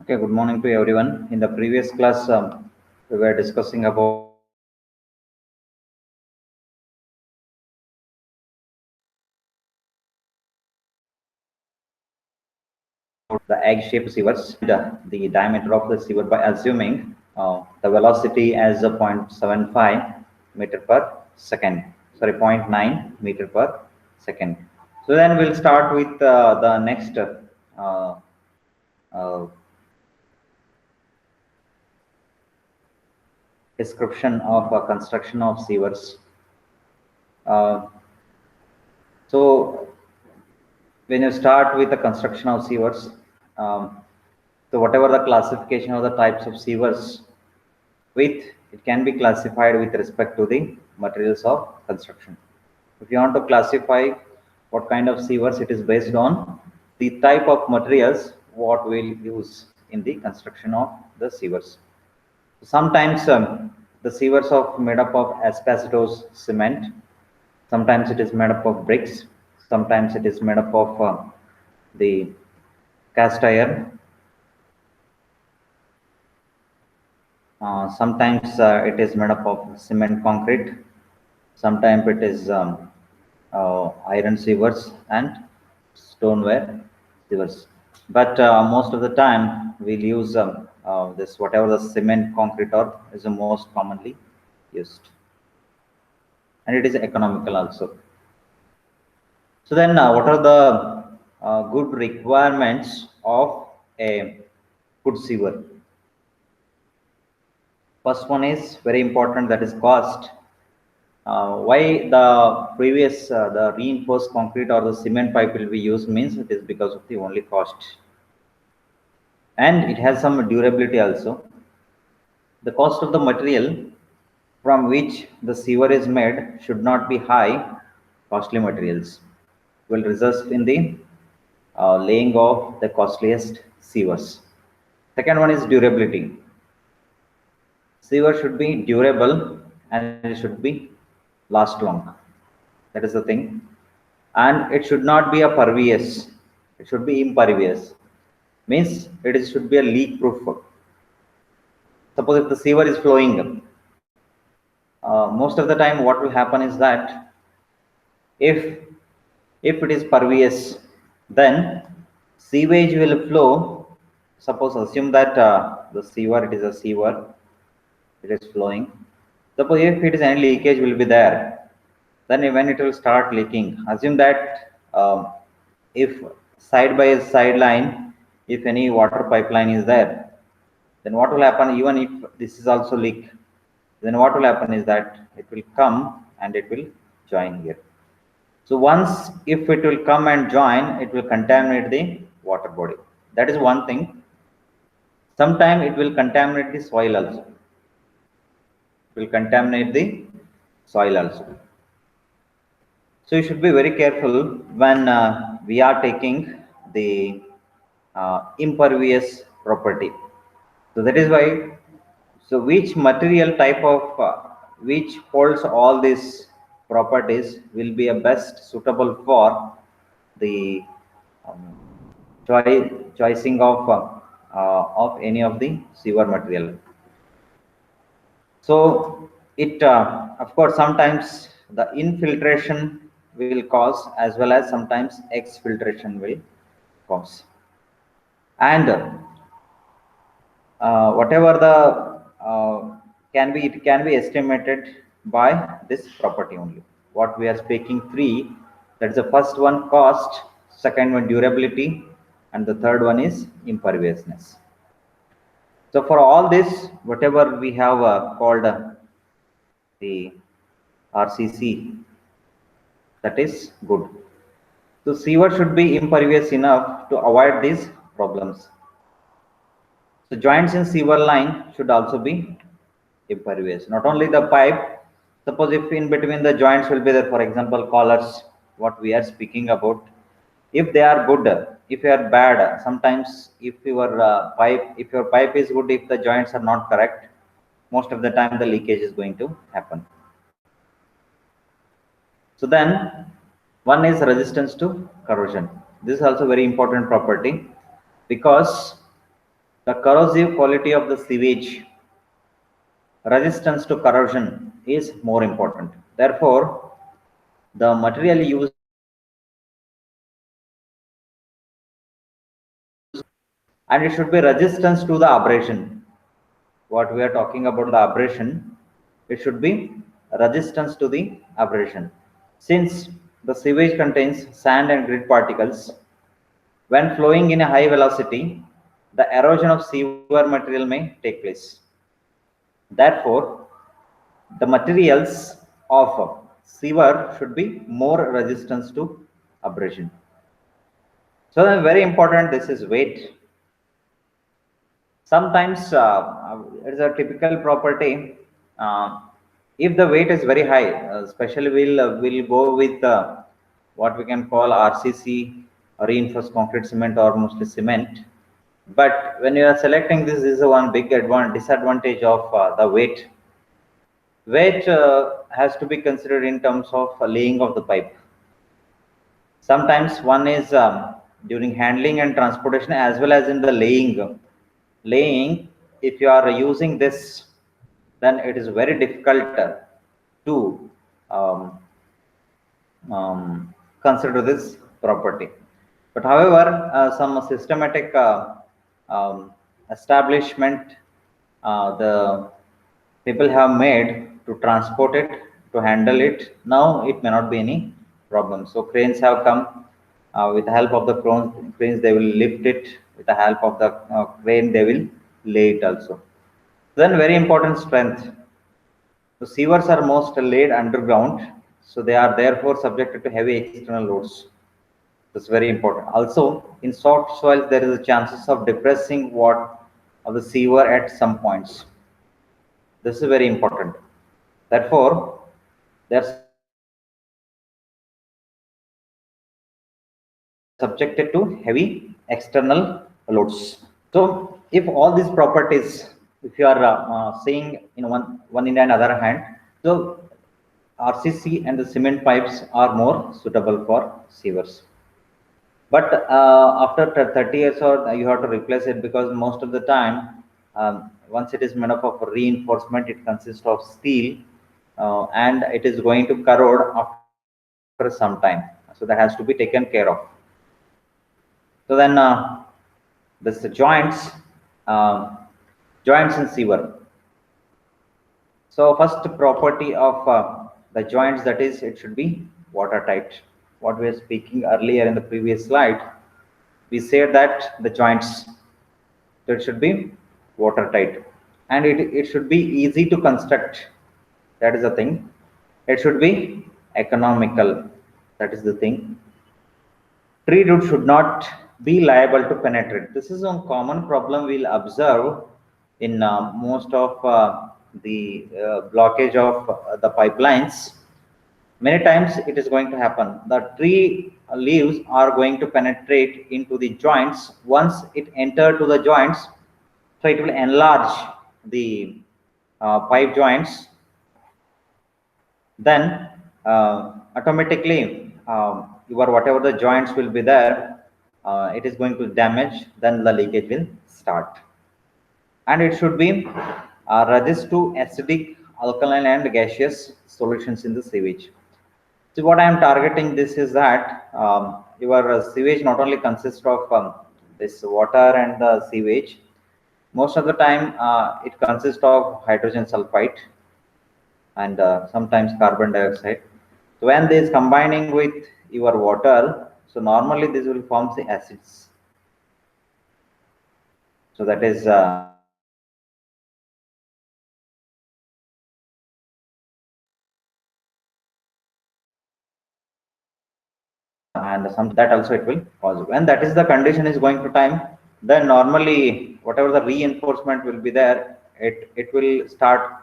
Okay, good morning to everyone. In the previous class, we were discussing about the egg-shaped sewers, the diameter of the sewer by assuming the velocity as a 0.75 meter per second. Sorry, zero point 0.9 meter per second. So then we'll start with the next uh, description of construction of sewers. Uh, so when you start with the construction of sewers, um, so whatever the classification of the types of sewers with, it can be classified with respect to the materials of construction. If you want to classify what kind of sewers, it is based on the type of materials what we'll use in the construction of the sewers. Sometimes the sewers are made up of asbestos cement. Sometimes it is made up of bricks. Sometimes it is made up of the cast iron. Sometimes it is made up of cement concrete. Sometimes it is iron sewers and stoneware sewers. But most of the time we'll use this whatever the cement concrete or is the most commonly used, and it is economical also. So then, what are the good requirements of a good sewer? First one is very important, that is cost. Why the previous the reinforced concrete or the cement pipe will be used means it is because of the only cost, and it has some durability also. The cost of the material from which the sewer is made should not be high. Costly materials will result in the laying of the costliest sewers. Second one is durability. Sewer should be durable and it should be last long. That is the thing. And it should not be a pervious. It should be impervious. Means should be a leak proof. Suppose if the sewer is flowing, most of the time what will happen is that if if it is pervious, then sewage will flow. Suppose assume that the sewer, it is a sewer, it is flowing. Suppose if it is any leakage will be there, then when it will start leaking, assume that if side by side line, if any water pipeline is there, then what will happen? Even if this is also leak, then what will happen is that it will come and it will join here. So once if it will come and join, it will contaminate the water body. That is one thing. Sometime it will contaminate the soil also. It will contaminate the soil also. So you should be very careful when we are taking the impervious property. So that is why. So which material type of which holds all these properties will be a best suitable for the um, choosing of any of the sewer material. So it of course sometimes the infiltration will cause as well as sometimes exfiltration will cause, and whatever the it can be estimated by this property only. What we are speaking three, that's the first one cost, second one durability, and the third one is imperviousness. So for all this, whatever we have called the RCC, that is good. So sewer should be impervious enough to avoid these problems. So joints in sewer line should also be impervious. Not only the pipe, suppose if in between the joints will be there, for example, collars, what we are speaking about, if they are good, if you are bad, sometimes if your pipe is good, if the joints are not correct, most of the time the leakage is going to happen. So then one is resistance to corrosion. This is also very important property, because The corrosive quality of the sewage, resistance to corrosion is more important. Therefore, the material used and it should be resistance to the abrasion. What we are talking about the abrasion, it should be resistance to the abrasion. Since the sewage contains sand and grit particles, when flowing in a high velocity, the erosion of sewer material may take place. Therefore, the materials of sewer should be more resistance to abrasion. So then very important, this is weight. Sometimes it's a typical property. Uh, if the weight is very high, especially we'll go with what we can call RCC, reinforced concrete cement, or mostly cement. But when you are selecting this, is one big disadvantage of the weight. Weight has to be considered in terms of laying of the pipe. Sometimes one is during handling and transportation as well as in the laying, if you are using this, then it is very difficult to um, consider this property. But however, some systematic establishment the people have made to transport it, to handle it. Now it may not be any problem. So cranes have come. With the help of the cranes, they will lift it. With the help of the crane, they will lay it also. Then very important strength. The sewers are most laid underground, so they are therefore subjected to heavy external loads. That's very important. Also, in soft soils, there is a chances of depressing what of the sewer at some points. This is very important. Therefore, they are subjected to heavy external loads. So, if all these properties, if you are seeing in one in another hand, so RCC and the cement pipes are more suitable for sewers. But after 30 years or you have to replace it because most of the time, once it is made up of reinforcement, it consists of steel and it is going to corrode after some time. So that has to be taken care of. So then this uh, joints in sewer. So first property of the joints, that is it should be watertight. What we were speaking earlier in the previous slide, we said that the joints, so it should be watertight and it should be easy to construct. That is the thing. It should be economical. That is the thing. Tree root should not be liable to penetrate. This is a common problem we'll observe in most of the blockage of the pipelines. Many times it is going to happen. The tree leaves are going to penetrate into the joints. Once it enter to the joints, so it will enlarge the pipe joints. Then automatically your whatever the joints will be there, it is going to damage. Then the leakage will start, and it should be resist to acidic, alkaline, and gaseous solutions in the sewage. So what I am targeting this is that your sewage not only consists of this water and the sewage. Most of the time, it consists of hydrogen sulfide and sometimes carbon dioxide. So when this combining with your water, so normally this will form the acids. So that is and some that also it will cause. When that is the condition is going to time, then normally whatever the reinforcement will be there, it will start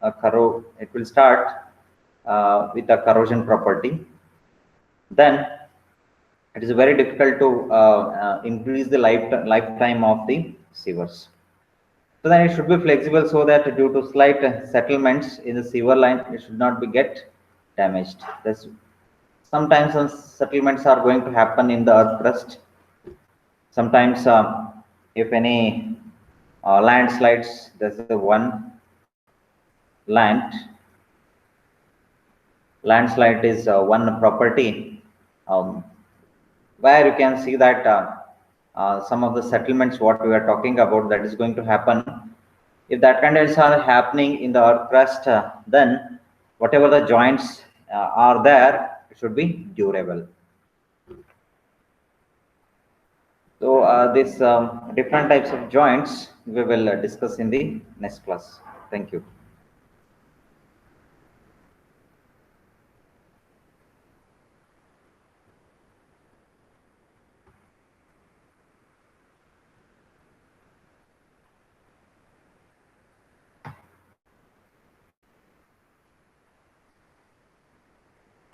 it will start with a corrosion property. Then it is very difficult to increase the lifetime of the sewers. So then it should be flexible so that due to slight settlements in the sewer line, it should not be get damaged. Sometimes some settlements are going to happen in the earth crust. Sometimes if any Landslides, there's the one land. Landslide is one property um, where you can see that some of the settlements what we are talking about that is going to happen. If that conditions are happening in the earth crust, then whatever the joints are there, it should be durable. So these different types of joints we will discuss in the next class. Thank you.